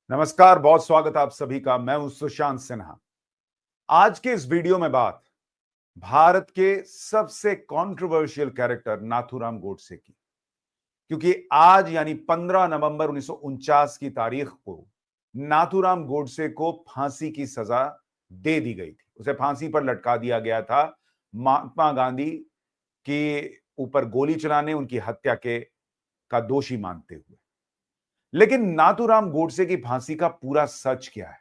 नमस्कार, बहुत स्वागत आप सभी का। मैं हूं सुशांत सिन्हा। आज के इस वीडियो में बात भारत के सबसे कंट्रोवर्शियल कैरेक्टर नाथूराम गोडसे की, क्योंकि आज यानी 15 नवंबर 1949 की तारीख को नाथूराम गोडसे को फांसी की सजा दे दी गई थी। उसे फांसी पर लटका दिया गया था महात्मा गांधी के ऊपर गोली चलाने, उनकी हत्या के का दोषी मानते हुए। लेकिन नाथूराम गोडसे की फांसी का पूरा सच क्या है?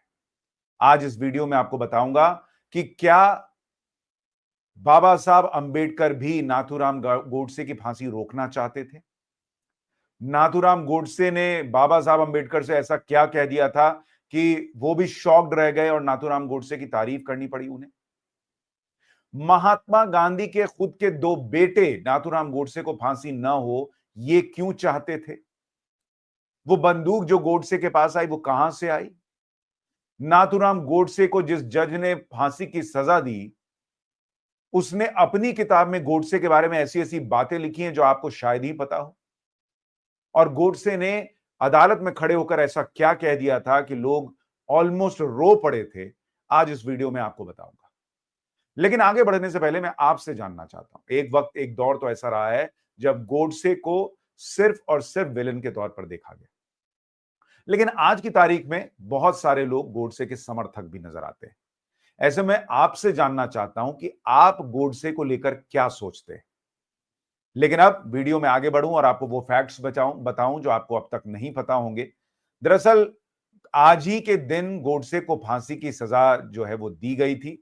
आज इस वीडियो में आपको बताऊंगा कि क्या बाबा साहब अंबेडकर भी नाथूराम गोडसे की फांसी रोकना चाहते थे? नाथूराम गोडसे ने बाबा साहब अंबेडकर से ऐसा क्या कह दिया था कि वो भी शॉक्ड रह गए और नाथूराम गोडसे की तारीफ करनी पड़ी उन्हें? महात्मा गांधी के खुद के दो बेटे नाथूराम गोडसे को फांसी न हो, ये क्यों चाहते थे? वो बंदूक जो गोडसे के पास आई, वो कहां से आई? नाथूराम गोडसे को जिस जज ने फांसी की सजा दी, उसने अपनी किताब में गोडसे के बारे में ऐसी-ऐसी बातें लिखी हैं जो आपको शायद ही पता हो। और गोडसे ने अदालत में खड़े होकर ऐसा क्या कह दिया था कि लोग ऑलमोस्ट रो पड़े थे। आज इस वीडियो में आपको बताऊंगा। लेकिन आगे बढ़ने से पहले मैं आपसे जानना चाहता हूं, एक वक्त एक दौर तो ऐसा रहा है जब गोडसे को सिर्फ और सिर्फ विलेन के तौर पर देखा गया। लेकिन आज की तारीख में बहुत सारे लोग गोडसे के समर्थक भी नजर आते हैं। ऐसे में आपसे जानना चाहता हूं कि आप गोडसे को लेकर क्या सोचते हैं। लेकिन अब वीडियो में आगे बढ़ूं और आपको वो फैक्ट्स बताऊं जो आपको अब तक नहीं पता होंगे। दरअसल आज ही के दिन गोडसे को फांसी की सजा जो है वो दी गई थी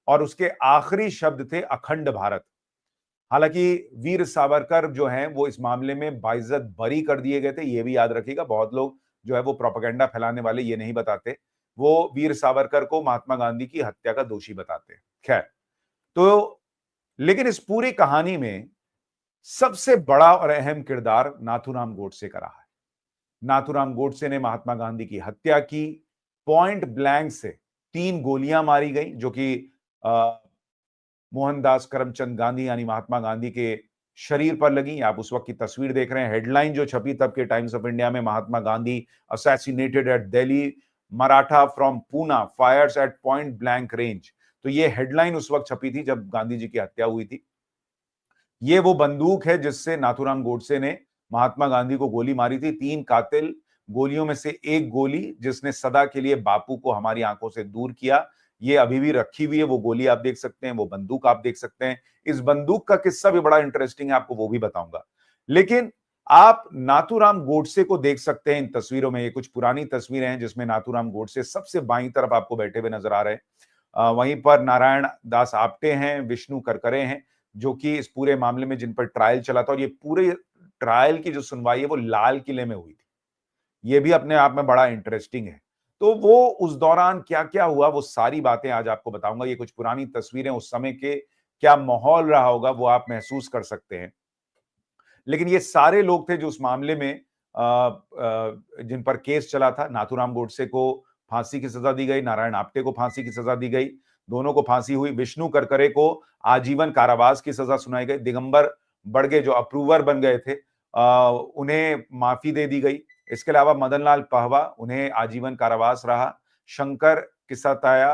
और उसके आखिरी शब्द थे अखंड भारत। हालांकि वीर सावरकर जो हैं वो इस मामले में बाइज्जत बरी कर दिए गए थे। ये भी याद रखिएगा, बहुत लोग जो है वो प्रोपेगेंडा फैलाने वाले ये नहीं बताते, वो वीर सावरकर को महात्मा गांधी की हत्या का दोषी बताते हैं। खैर, तो लेकिन इस पूरी कहानी में सबसे बड़ा और अहम किरदार नाथूराम गोडसे का रहा है। नाथूराम गोडसे ने महात्मा गांधी की हत्या की। पॉइंट ब्लैंक से 3 गोलियां मारी गई जो कि मोहनदास करमचंद गांधी यानी महात्मा गांधी के शरीर पर लगी। आप उस वक्त की तस्वीर देख रहे हैं। हेडलाइन जो छपी तब के टाइम्स ऑफ इंडिया में, Mahatma Gandhi assassinated at Delhi, Maratha from Poona fires at point blank range. तो ये हेडलाइन उस वक्त छपी थी जब गांधी जी की हत्या हुई थी। ये वो बंदूक है जिससे नाथूराम गोडसे ने महात्मा गांधी को गोली मारी थी। 3 कातिल गोलियों में से एक गोली जिसने सदा के लिए बापू को हमारी आंखों से दूर किया, ये अभी भी रखी हुई है। वो गोली आप देख सकते हैं, वो बंदूक आप देख सकते हैं। इस बंदूक का किस्सा भी बड़ा इंटरेस्टिंग है, आपको वो भी बताऊंगा। लेकिन आप नाथूराम गोडसे को देख सकते हैं इन तस्वीरों में। ये कुछ पुरानी तस्वीरें हैं जिसमें नाथूराम गोडसे सबसे बाईं तरफ आपको बैठे हुए नजर आ रहे हैं। वहीं पर नारायण दास आप्टे हैं, विष्णु करकरे हैं, जो कि इस पूरे मामले में जिन पर ट्रायल चला था। और ये पूरे ट्रायल की जो सुनवाई है वो लाल किले में हुई थी। ये भी अपने आप में बड़ा इंटरेस्टिंग है। तो वो उस दौरान क्या-क्या हुआ, वो सारी बातें आज आपको बताऊंगा। ये कुछ पुरानी तस्वीरें, उस समय के क्या माहौल रहा होगा वो आप महसूस कर सकते हैं। लेकिन ये सारे लोग थे जो उस मामले में जिन पर केस चला था। नाथूराम गोडसे को फांसी की सजा दी गई, नारायण आप्टे को फांसी की सजा दी गई, दोनों को फांसी हुई। विष्णु करकरे को आजीवन कारावास की सजा सुनाई गई। दिगंबर बड़गे जो अप्रूवर बन गए थे, उन्हें माफी दे दी गई। इसके अलावा मदन लाल पहवा, उन्हें आजीवन कारावास रहा। Shankar Kistayya,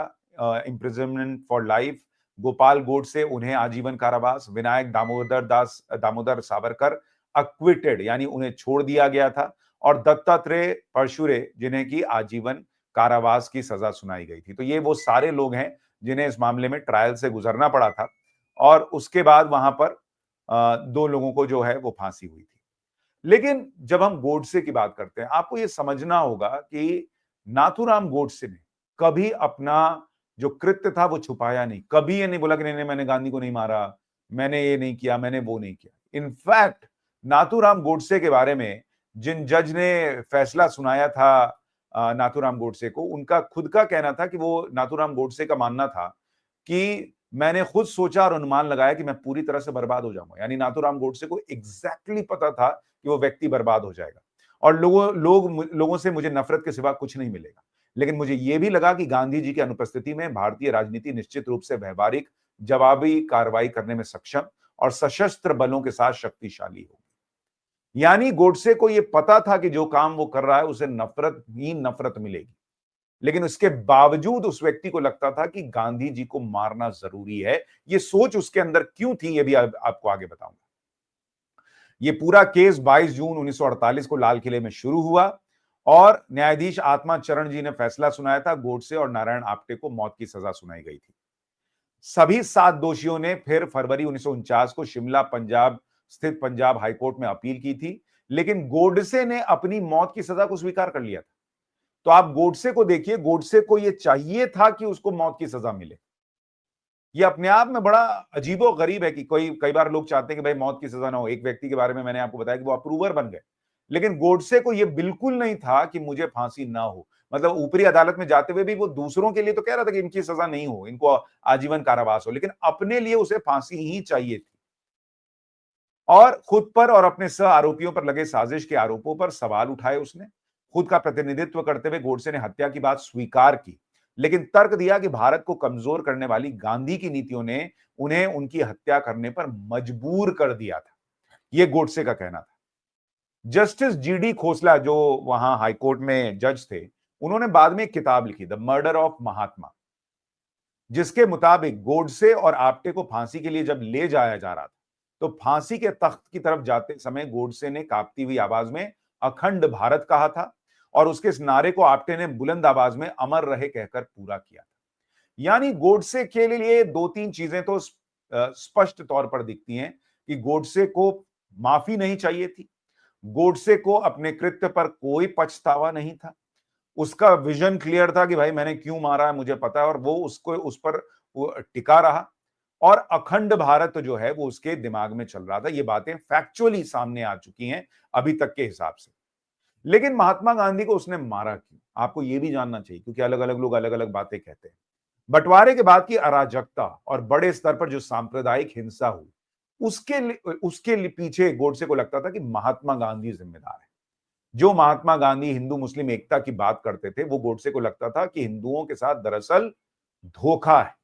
imprisonment for life. Gopal Godse, उन्हें आजीवन कारावास। विनायक दामोदर सावरकर अक्विटेड, यानी उन्हें छोड़ दिया गया था। और दत्तात्रेय परशुरे, जिन्हें की आजीवन कारावास की सजा सुनाई गई थी। तो ये वो सारे लोग हैं जिन्हें इस मामले में ट्रायल से गुजरना पड़ा था। और उसके बाद वहां पर 2 लोगों को जो है वो फांसी हुई थी। लेकिन जब हम गोडसे की बात करते हैं, आपको ये समझना होगा कि नाथूराम गोडसे ने कभी अपना जो कृत्य था वो छुपाया नहीं। कभी ये नहीं बोला कि नहीं नहीं, मैंने गांधी को नहीं मारा, मैंने ये नहीं किया, मैंने वो नहीं किया। इनफैक्ट नाथूराम गोडसे के बारे में जिन जज ने फैसला सुनाया था नाथूराम गोडसे को, उनका खुद का कहना था कि वो नाथूराम गोडसे का मानना था कि मैंने खुद सोचा और अनुमान लगाया कि मैं पूरी तरह से बर्बाद हो जाऊंगा। यानी नाथूराम गोडसे को एग्जैक्टली पता था कि वो व्यक्ति बर्बाद हो जाएगा और लोगों से मुझे नफरत के सिवा कुछ नहीं मिलेगा। लेकिन मुझे यह भी लगा कि गांधी जी की अनुपस्थिति में भारतीय राजनीति निश्चित रूप से व्यवहारिक जवाबी कार्रवाई करने में सक्षम और सशस्त्र बलों के साथ शक्तिशाली होगी। यानी गोडसे को यह पता था कि जो काम वो कर रहा है उसे नफरत ही नफरत मिलेगी, लेकिन उसके बावजूद उस व्यक्ति को लगता था कि गांधी जी को मारना जरूरी है। ये सोच उसके अंदर क्यों थी, ये भी आपको आगे बताऊंगा। ये पूरा केस 22 जून 1948 को लाल किले में शुरू हुआ और न्यायाधीश आत्मा चरण जी ने फैसला सुनाया था। गोडसे और नारायण आप्टे को मौत की सजा सुनाई गई थी। सभी 7 दोषियों ने फिर फरवरी 1949 को शिमला पंजाब स्थित पंजाब हाईकोर्ट में अपील की थी, लेकिन गोडसे ने अपनी मौत की सजा को स्वीकार कर लिया था। तो आप गोडसे को देखिए, गोडसे को यह चाहिए था कि उसको मौत की सजा मिले। ये अपने आप में बड़ा अजीबो गरीब है कि कई बार लोग चाहते हैं कि भाई मौत की सजा ना हो। एक व्यक्ति के बारे में मैंने आपको बताया कि वो अप्रूवर बन गए, लेकिन गोडसे को ये बिल्कुल नहीं था कि मुझे फांसी ना हो। मतलब ऊपरी अदालत में जाते हुए भी वो दूसरों के लिए तो कह रहा था कि इनकी सजा नहीं हो, इनको आजीवन कारावास हो, लेकिन अपने लिए उसे फांसी ही चाहिए थी। और खुद पर और अपने सह आरोपियों पर लगे साजिश के आरोपों पर सवाल उठाए उसने। खुद का प्रतिनिधित्व करते हुए गोडसे ने हत्या की बात स्वीकार की, लेकिन तर्क दिया कि भारत को कमजोर करने वाली गांधी की नीतियों ने उन्हें उनकी हत्या करने पर मजबूर कर दिया था। यह गोडसे का कहना था। जस्टिस जीडी खोसला, जो वहां हाईकोर्ट में जज थे, उन्होंने बाद में एक किताब लिखी, द मर्डर ऑफ महात्मा, जिसके मुताबिक गोडसे और आप्टे को फांसी के लिए जब ले जाया जा रहा था, तो फांसी के तख्त की तरफ जाते समय गोडसे ने कांपती हुई आवाज में अखंड भारत कहा था और उसके इस नारे को आप्टे ने बुलंद आवाज में अमर रहे कहकर पूरा किया था। यानी गोडसे के लिए 2-3 चीजें तो स्पष्ट तौर पर दिखती हैं कि गोडसे को माफी नहीं चाहिए थी, गोडसे को अपने कृत्य पर कोई पछतावा नहीं था, उसका विजन क्लियर था कि भाई मैंने क्यों मारा है मुझे पता है, और वो उसको उस पर वो टिका रहा, और अखंड भारत जो है वो उसके दिमाग में चल रहा था। ये बातें फैक्चुअली सामने आ चुकी हैं अभी तक के हिसाब से। लेकिन महात्मा गांधी को उसने मारा क्यों, आपको ये भी जानना चाहिए, क्योंकि अलग अलग लोग अलग अलग बातें कहते हैं। बंटवारे के बाद की अराजकता और बड़े स्तर पर जो सांप्रदायिक हिंसा हुई, उसके पीछे गोडसे को लगता था कि महात्मा गांधी जिम्मेदार है। जो महात्मा गांधी हिंदू मुस्लिम एकता की बात करते थे, वो गोडसे को लगता था कि हिंदुओं के साथ दरअसल धोखा है।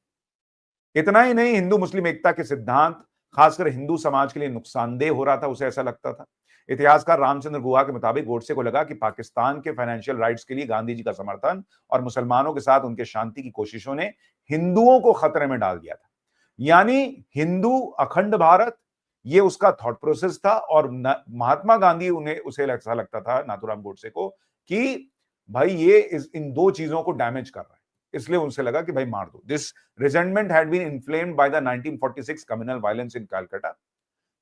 इतना ही नहीं, हिंदू मुस्लिम एकता के सिद्धांत खासकर हिंदू समाज के लिए नुकसानदेह हो रहा था, उसे ऐसा लगता था। इतिहासकार रामचंद्र गुहा के मुताबिक गोडसे को लगा कि पाकिस्तान के फाइनेंशियल राइट्स के लिए गांधी जी का समर्थन और मुसलमानों के साथ उनके शांति की कोशिशों ने हिंदुओं को खतरे में डाल दिया था। यानी हिंदू अखंड भारत, ये उसका थॉट प्रोसेस था, और महात्मा गांधी उसे ऐसा लगता था, नाथूराम गोडसे को, कि भाई ये इन 2 चीजों को डैमेज कर रहा है, इसलिए उनसे लगा कि भाई मार दो। This resentment had been inflamed by the 1946 communal violence in Calcutta,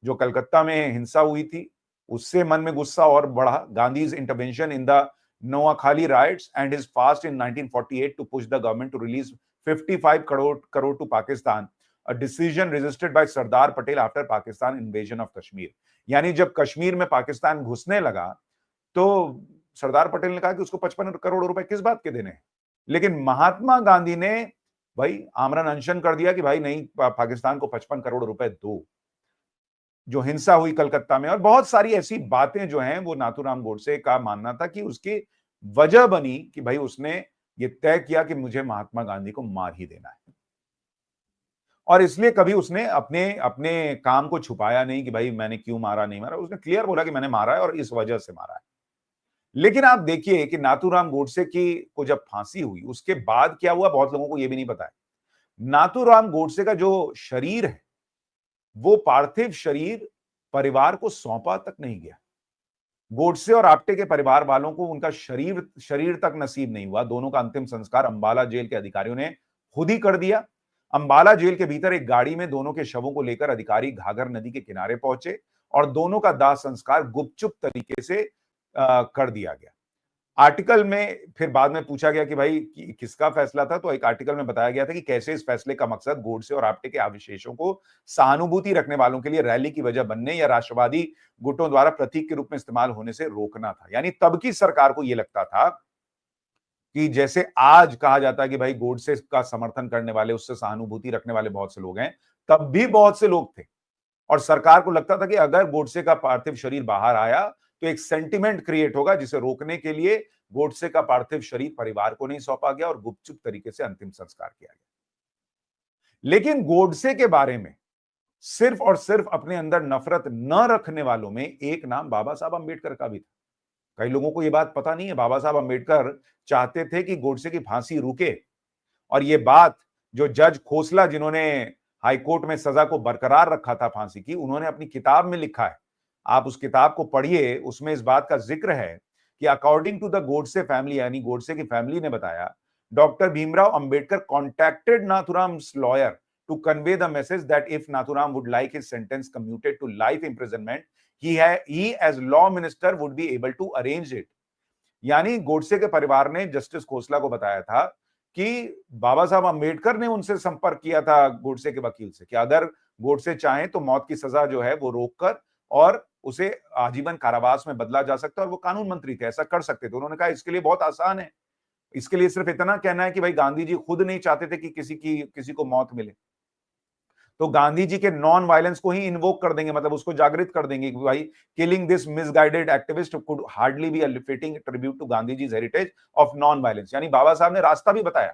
जो कलकत्ता में हिंसा हुई थी, उससे मन में गुस्सा और बढ़ा। Gandhi's intervention in the Noakhali riots and his fast in 1948 to push the government to release 55 crore to Pakistan, a decision resisted by Sardar Patel after Pakistan invasion of Kashmir. यानी जब कश्मीर में पाकिस्तान घुसने लगा तो सरदार पटेल ने कहा कि उसको 55 करोड़ रुपए किस बात के देने हैं, लेकिन महात्मा गांधी ने भाई आमरण अनशन कर दिया कि भाई नहीं, पाकिस्तान को 55 करोड़ रुपए दो। जो हिंसा हुई कलकत्ता में और बहुत सारी ऐसी बातें जो हैं, वो नाथूराम गोडसे का मानना था कि उसकी वजह बनी कि भाई उसने ये तय किया कि मुझे महात्मा गांधी को मार ही देना है, और इसलिए कभी उसने अपने अपने काम को छुपाया नहीं कि भाई मैंने क्यों मारा नहीं मारा। उसने क्लियर बोला कि मैंने मारा है और इस वजह से मारा है। लेकिन आप देखिए कि नाथूराम गोडसे की को जब फांसी हुई उसके बाद क्या हुआ, बहुत लोगों को यह भी नहीं पता है। नाथूराम गोडसे का जो शरीर है, वो पार्थिव शरीर परिवार को सौंपा तक नहीं गया। गोडसे और आप्टे के परिवार वालों को उनका शरीर तक नसीब नहीं हुआ। दोनों का अंतिम संस्कार अंबाला जेल के अधिकारियों ने खुद ही कर दिया। अंबाला जेल के भीतर एक गाड़ी में दोनों के शवों को लेकर अधिकारी घाघर नदी के किनारे पहुंचे और दोनों का दाह संस्कार गुपचुप तरीके से कर दिया गया। आर्टिकल में फिर बाद में पूछा गया कि भाई किसका फैसला था, तो एक आर्टिकल में बताया गया था कि कैसे इस फैसले का मकसद गोडसे और आप्टे के अवशेषों को सहानुभूति रखने वालों के लिए रैली की वजह बनने या राष्ट्रवादी गुटों द्वारा प्रतीक के रूप में इस्तेमाल होने से रोकना था। यानी तब की सरकार को यह लगता था कि जैसे आज कहा जाता है कि भाई गोडसे का समर्थन करने वाले, उससे सहानुभूति रखने वाले बहुत से लोग हैं, तब भी बहुत से लोग थे, और सरकार को लगता था कि अगर गोडसे का पार्थिव शरीर बाहर आया तो एक सेंटिमेंट क्रिएट होगा, जिसे रोकने के लिए गोडसे का पार्थिव शरीर परिवार को नहीं सौंपा गया और गुपचुप तरीके से अंतिम संस्कार किया गया। लेकिन गोडसे के बारे में सिर्फ और सिर्फ अपने अंदर नफरत न रखने वालों में एक नाम बाबा साहब अंबेडकर का भी था। कई लोगों को यह बात पता नहीं है, बाबा साहब अंबेडकर चाहते थे कि गोडसे की फांसी रुके, और ये बात जो जज खोसला, जिन्होंने हाईकोर्ट में सजा को बरकरार रखा था फांसी की, उन्होंने अपनी किताब में लिखा है। आप उस किताब को पढ़िए, उसमें इस बात का जिक्र है कि according to the Godse family, यानी गोडसे की फैमिली ने बताया, doctor Bhimrao Ambedkar contacted Nathuram's lawyer to convey the message that if Nathuram would like his sentence commuted to life imprisonment, he as law minister would be able to arrange it. यानी गोडसे के परिवार ने justice Khosla को बताया था कि बाबा साहब अंबेडकर ने उनसे संपर्क किया था गोडसे के वकील से कि अगर गोडसे चाहें तो मौत की सजा जो है वो रोककर और उसे आजीवन कारावास में बदला जा सकता है, और वो कानून मंत्री थे, ऐसा कर सकते थे। उन्होंने कहा इसके लिए बहुत आसान है, इसके लिए सिर्फ इतना कहना है कि भाई गांधी जी खुद नहीं चाहते थे कि किसी को मौत मिले, तो गांधी जी के नॉन वायलेंस को ही इन्वोक कर देंगे, मतलब उसको जागृत कर देंगे कि भाई killing this misguided activist could hardly be a fitting tribute to Gandhi ji's heritage of non violence. यानी बाबा साहब ने रास्ता भी बताया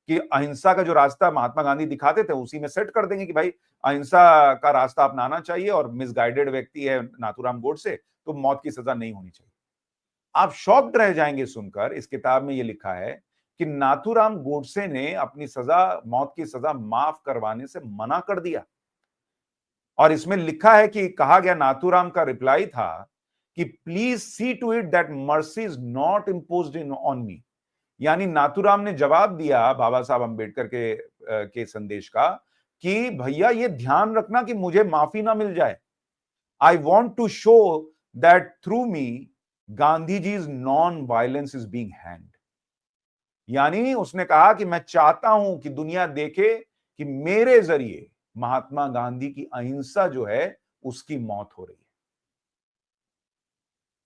कि अहिंसा का जो रास्ता महात्मा गांधी दिखाते थे उसी में सेट कर देंगे कि भाई अहिंसा का रास्ता अपनाना चाहिए, और मिसगाइडेड व्यक्ति है नाथुराम गोडसे तो मौत की सजा नहीं होनी चाहिए। आप शॉक्ड रह जाएंगे सुनकर, इस किताब में यह लिखा है कि नाथुराम गोडसे ने अपनी सजा, मौत की सजा माफ करवाने से मना कर दिया। और इसमें लिखा है कि कहा गया, नाथुराम का रिप्लाई था कि please see to it that mercy is not imposed in on me. यानी नाथुराम ने जवाब दिया बाबा साहब अंबेडकर के संदेश का कि भैया ये ध्यान रखना कि मुझे माफी ना मिल जाए। I want to show that through me Gandhi ji is non violence is being hanged. यानी उसने कहा कि मैं चाहता हूं कि दुनिया देखे कि मेरे जरिए महात्मा गांधी की अहिंसा जो है उसकी मौत हो रही है।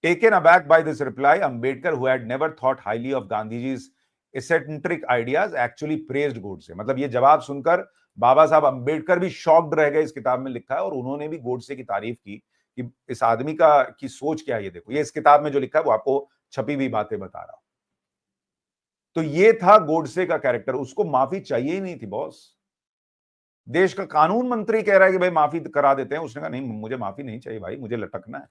Taken aback by this reply, Ambedkar, who had never thought highly of Gandhiji's eccentric ideas, actually praised Godse. मतलब ये जवाब सुनकर बाबा साहब अंबेडकर भी शॉक्ड रह गए, इस किताब में लिखा है, और उन्होंने भी गोडसे की तारीफ की कि इस आदमी की सोच क्या है। ये देखो, ये इस किताब में जो लिखा है वो आपको छपी हुई बातें बता रहा हूं। तो ये था गोडसे का कैरेक्टर। उसको माफी चाहिए ही नहीं थी बॉस। देश का कानून मंत्री कह रहा है कि भाई माफी करा देते हैं, उसने कहा नहीं, मुझे माफी नहीं चाहिए भाई, मुझे लटकना है।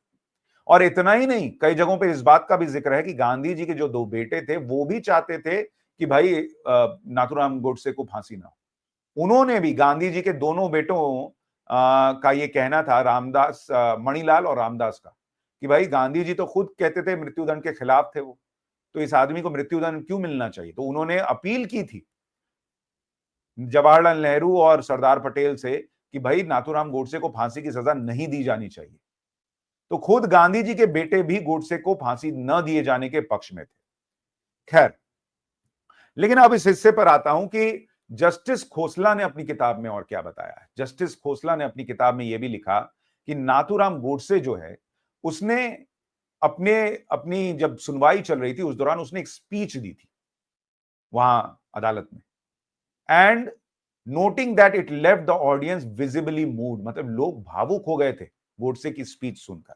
और इतना ही नहीं, कई जगहों पे इस बात का भी जिक्र है कि गांधी जी के जो दो बेटे थे वो भी चाहते थे कि भाई नाथुराम गोडसे को फांसी ना हो। उन्होंने भी, गांधी जी के दोनों बेटों का ये कहना था, रामदास, मणिलाल और रामदास का, कि भाई गांधी जी तो खुद कहते थे मृत्युदंड के खिलाफ थे वो, तो इस आदमी को मृत्युदंड क्यों मिलना चाहिए। तो उन्होंने अपील की थी जवाहरलाल नेहरू और सरदार पटेल से कि भाई नाथुराम गोडसे को फांसी की सजा नहीं दी जानी चाहिए। तो खुद गांधी जी के बेटे भी गोडसे को फांसी न दिए जाने के पक्ष में थे। खैर, लेकिन अब इस हिस्से पर आता हूं कि जस्टिस खोसला ने अपनी किताब में और क्या बताया है। जस्टिस खोसला ने अपनी किताब में यह भी लिखा कि नाथुराम गोडसे जो है, उसने अपनी जब सुनवाई चल रही थी उस दौरान उसने एक स्पीच दी थी वहां अदालत में, and noting that it left the audience visibly moved. मतलब लोग भावुक हो गए थे गोडसे की स्पीच सुनकर,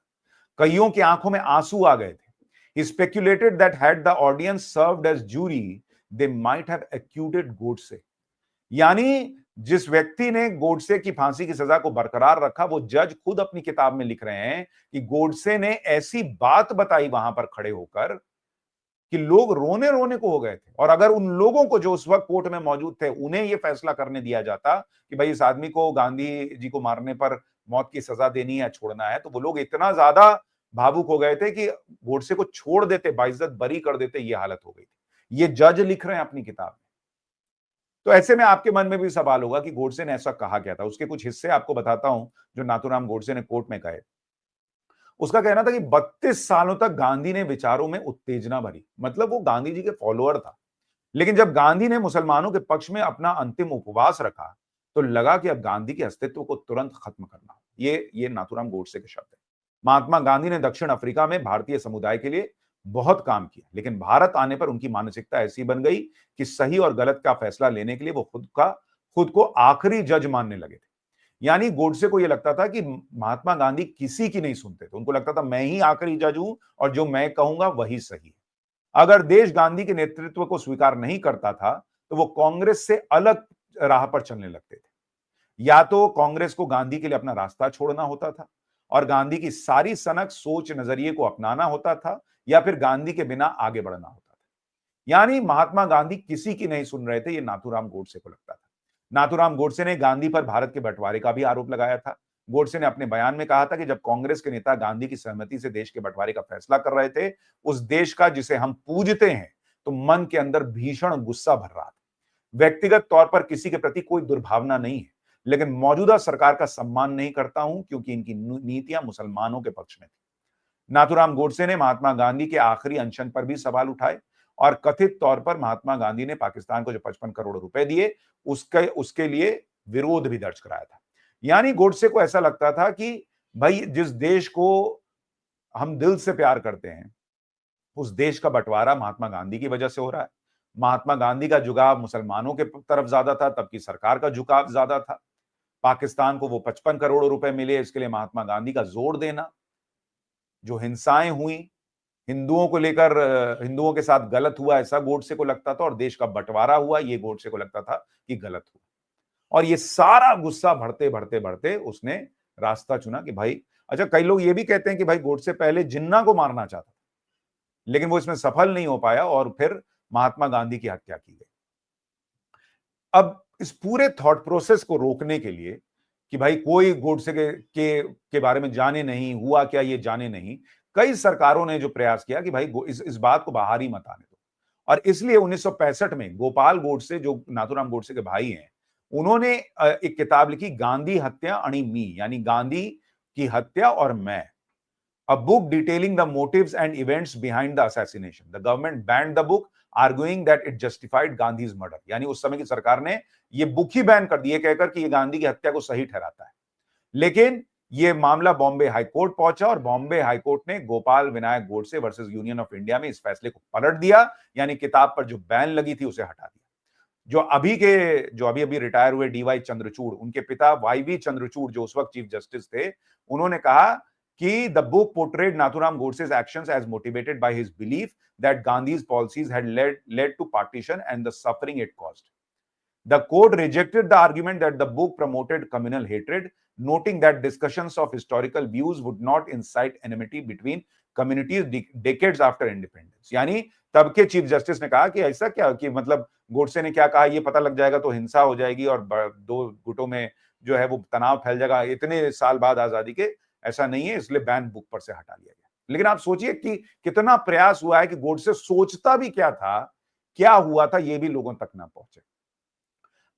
कईयों की आंखों में आंसू आ गए थे। He speculated that had the audience served as jury, they might have acquitted Godse. यानी जिस व्यक्ति ने गोडसे की फांसी की सजा को बरकरार रखा, वो जज खुद अपनी किताब में लिख रहे हैं कि गोडसे ने ऐसी बात बताई वहां पर खड़े होकर कि लोग रोने रोने को हो गए थे। और अगर उन लोगों को जो उस वक्त कोर्ट में मौजूद थे उन्हें यह फैसला करने दिया जाता कि भाई इस आदमी को गांधी जी को मारने पर मौत की सजा देनी है, छोड़ना है, तो वो लोग इतना ज्यादा भावुक हो गए थे कि गोडसे को छोड़ देते, बाइज्जत बरी कर देते, ये हालत हो गई थी। ये जज लिख रहे हैं अपनी किताब में। तो ऐसे में आपके मन में भी सवाल होगा कि गोडसे ने ऐसा कहा क्या था। उसके कुछ हिस्से आपको बताता हूं जो नाथुराम गोडसे ने कोर्ट में कहे। उसका कहना था कि 32 सालों तक गांधी ने विचारों में उत्तेजना भरी, मतलब वो गांधी जी के फॉलोअर था, लेकिन जब गांधी ने मुसलमानों के पक्ष में अपना अंतिम उपवास रखा तो लगा कि अब गांधी के अस्तित्व को तुरंत खत्म करना। ये नाथुराम गोडसे के शब्द है। महात्मा गांधी ने दक्षिण अफ्रीका में भारतीय समुदाय के लिए बहुत काम किया, लेकिन भारत आने पर उनकी मानसिकता ऐसी बन गई कि सही और गलत का फैसला लेने के लिए वो खुद को आखिरी जज मानने लगे थे। यानी गोडसे को यह लगता था कि महात्मा गांधी किसी की नहीं सुनते थे। उनको लगता था मैं ही आखिरी जज हूं और जो मैं कहूंगा वही सही है। अगर देश गांधी के नेतृत्व को स्वीकार नहीं करता था तो वो कांग्रेस से अलग राह पर चलने लगते थे। या तो कांग्रेस को गांधी के लिए अपना रास्ता छोड़ना होता था और गांधी की सारी सनक सोच नजरिए को अपनाना होता था, या फिर गांधी के बिना आगे बढ़ना होता था। यानी महात्मा गांधी किसी की नहीं सुन रहे थे, ये नाथूराम गोडसे को लगता था। नाथूराम गोडसे ने गांधी पर भारत के बंटवारे का भी आरोप लगाया था। गोडसे ने अपने बयान में कहा था कि जब कांग्रेस के नेता गांधी की सहमति से देश के बंटवारे का फैसला कर रहे थे, उस देश का जिसे हम पूजते हैं, तो मन के अंदर भीषण गुस्सा भर रहा था। व्यक्तिगत तौर पर किसी के प्रति कोई दुर्भावना नहीं है, लेकिन मौजूदा सरकार का सम्मान नहीं करता हूं क्योंकि इनकी नीतियां मुसलमानों के पक्ष में थी। नाथूराम गोडसे ने महात्मा गांधी के आखिरी अनशन पर भी सवाल उठाए और कथित तौर पर महात्मा गांधी ने पाकिस्तान को जो 55 करोड़ रुपए दिए, उसके उसके लिए विरोध भी दर्ज कराया था। यानी गोडसे को ऐसा लगता था कि भाई, जिस देश को हम दिल से प्यार करते हैं, उस देश का बंटवारा महात्मा गांधी की वजह से हो रहा है। महात्मा गांधी का झुकाव मुसलमानों के तरफ ज्यादा था, तब की सरकार का झुकाव ज्यादा था। पाकिस्तान को वो 55 करोड़ रुपए मिले, इसके लिए महात्मा गांधी का जोर देना। जो हिंसाएं हुई, हिंदुओं को लेकर हिंदुओं के साथ गलत हुआ, ऐसा गोडसे को लगता था, और देश का बंटवारा हुआ, ये गोडसे को लगता था कि गलत हुआ। और ये सारा गुस्सा बढ़ते बढ़ते बढ़ते उसने रास्ता चुना कि भाई, अच्छा, कई लोग ये भी कहते हैं कि भाई गोडसे पहले जिन्ना को मारना चाहता था, लेकिन वो इसमें सफल नहीं हो पाया और फिर महात्मा गांधी की हत्या की गई। अब इस पूरे थॉट प्रोसेस को रोकने के लिए कि भाई कोई गोडसे के बारे में जाने नहीं, हुआ क्या ये जाने नहीं, कई सरकारों ने जो प्रयास किया कि भाई इस बात को बाहर ही मत आने दो। और इसलिए 1965 में गोपाल गोडसे, जो नाथूराम गोडसे के भाई हैं, उन्होंने एक किताब लिखी, गांधी हत्या अणी मी, यानी गांधी की हत्या और मैं, a book detailing the motives and events behind the assassination. The government banned the book, arguing that it justified Gandhi's murder. यानी उस समय की सरकार ने ये बुक ही बैन कर दी है, कहकर कि ये गांधी की हत्या को सही ठहराता है। लेकिन ये मामला बॉम्बे हाईकोर्ट पहुंचा और बॉम्बे हाईकोर्ट ने Gopal Vinayak Godse versus union of India में इस फैसले को पलट दिया, यानी किताब पर जो बैन लगी थी उसे हटा दिया। जो अभी अभी रिटायर हुए डीवाई चंद्रचूड़, उनके पिता वाईवी चंद्रचूड़, जो उस वक्त चीफ जस्टिस थे, उन्होंने कहा कि the book portrayed Nathuram Godse's actions as motivated by his belief that Gandhi's policies had led to partition and the suffering it caused. The court rejected the argument that the book promoted communal hatred, noting that discussions of historical views would not incite enmity between communities decades after independence. यानी तब के chief justice ने कहा कि ऐसा क्या, कि मतलब गोडसे ने क्या कहा ये पता लग जाएगा तो हिंसा हो जाएगी और दो गुटों में जो है वो तनाव फैल जाएगा इतने साल बाद आजादी के, ऐसा नहीं है, इसलिए बैन बुक पर से हटा लिया गया। लेकिन आप सोचिए कि कितना प्रयास हुआ है कि गोडसे सोचता भी क्या था, क्या हुआ था, ये भी लोगों तक ना पहुंचे।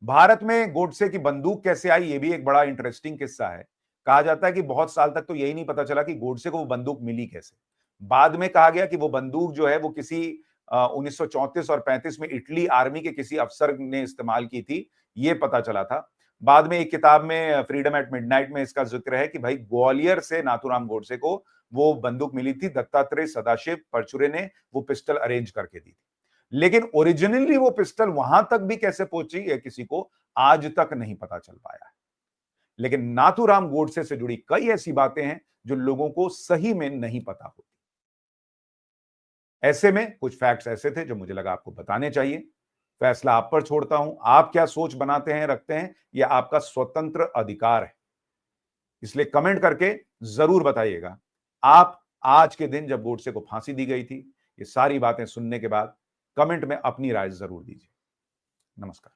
भारत में गोडसे की बंदूक कैसे आई, ये भी एक बड़ा इंटरेस्टिंग किस्सा है। कहा जाता है कि बहुत साल तक तो यही नहीं पता चला कि गोडसे को वो बंदूक मिली कैसे। बाद में कहा गया कि वो बंदूक जो है वो किसी 1934 और 35 में इटली आर्मी के किसी अफसर ने इस्तेमाल की थी, ये पता चला था। बाद में एक किताब में फ्रीडम एट मिडनाइट में इसका जिक्र है कि भाई ग्वालियर से नाथूराम गोडसे को वो बंदूक मिली थी, दत्तात्रेय सदाशिव परचुरे ने वो पिस्टल अरेंज करके दी थी। लेकिन ओरिजिनली वो पिस्टल वहां तक भी कैसे पहुंची, ये किसी को आज तक नहीं पता चल पाया है। लेकिन नाथूराम गोडसे से जुड़ी कई ऐसी बातें हैं जो लोगों को सही में नहीं पता होती। ऐसे में कुछ फैक्ट्स ऐसे थे जो मुझे लगा आपको बताने चाहिए। फैसला आप पर छोड़ता हूं, आप क्या सोच बनाते हैं, रखते हैं, यह आपका स्वतंत्र अधिकार है। इसलिए कमेंट करके जरूर बताइएगा, आप आज के दिन जब गोडसे को फांसी दी गई थी, ये सारी बातें सुनने के बाद कमेंट में अपनी राय जरूर दीजिए। नमस्कार।